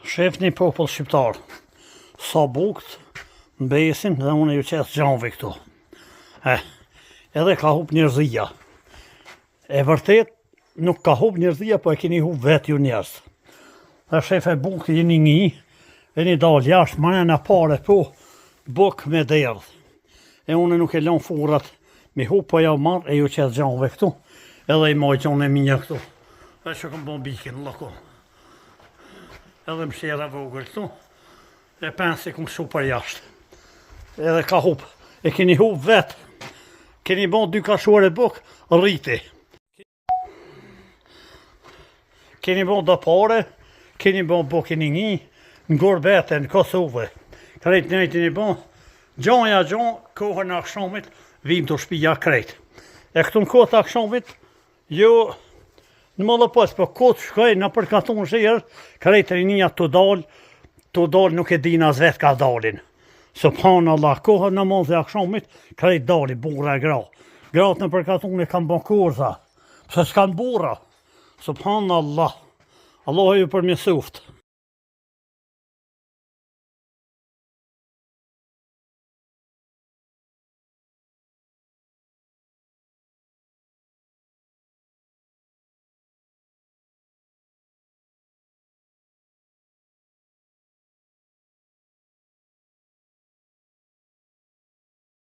Shef një popull shqiptar, sa bukt në besin dhe unë ju qesë gjanve këtu. Edhe ka hup njerëzia. E vërtet, nuk ka hup njerëzia, po e keni hup vetë ju njerëz. Dhe shef e bukt jeni një, e një dal jashtë, ma në pare po, buk me derdh. E unë nuk e lën furat me hup, po ja marrë e ju qesë gjanve këtu. Edhe i maj gjanë e minja këtu. Dhe që këm bon bikin, lako. Edhe më shera vogër këtu, e pensi këmë shu për jashtë. Edhe ka hup, e keni hup vetë, keni bon 2 kashuar e buk, rriti. Keni bon dhe pare, keni bon bukin një, në Gorbete, në Kosovë. Krejt njëjtin i bon, gjanja, kohën në akshamit, vim të shpija krejt. E këtu në kohët akshamit, jo... Në më dhe pas, po kotë shkoj në përkaton shirë, krejtë rinia të dalë nuk e din as vetë ka dalin. Subhanallah, kohën në mund dhe akshamit, krejtë dali, bura e gra. Gratë në përkaton e kam bon kurza, se s'kan bura. Subhanallah, Allah ju përmjesuft.